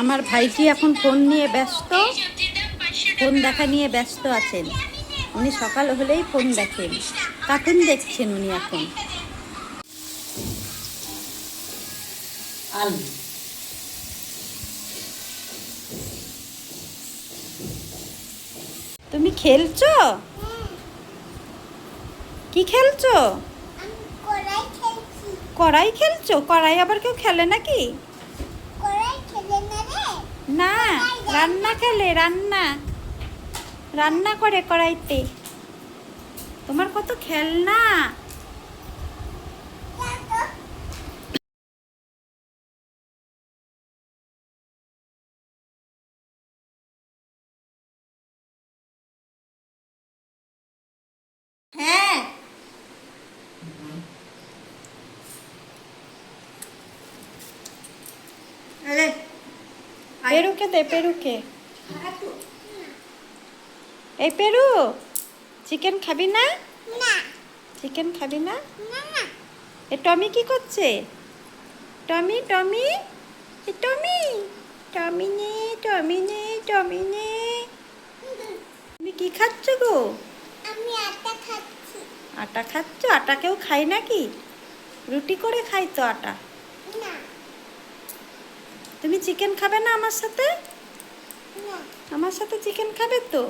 আমার ভাইটি এখন ফোন নিয়ে ব্যস্ত, ফোন দেখা নিয়ে ব্যস্ত আছেন। উনি সকাল হলেই ফোন দেখেন, কার্টুন দেখছেন উনি এখন। আলু তুমি খেলছো? কি খেলছো? কড়াই খেলছো? কড়াই আবার কেউ খেলে নাকি? না, রান্না খেলে, রান্না রান্না করে কড়াইতে। তোমার কত খেলনা। হ্যাঁ, পেরুকে দে, পেরুকে। এই পেরু, চিকেন খাবি না? চিকেন খাবি না? এ টমি কি করছে? টমি টমি, এ টমি, টমি নে, টমি নে, টমি নে। তুমি কি খাচ্ছ গো? আমি আটা খাচ্ছি। আটা খাচ্ছ? আটা কেউ খায় নাকি? রুটি করে খাই তো আটা। না, তুমি চিকেন খাবে না আমার সাথে? না। আমার সাথে চিকেন খাবে তো?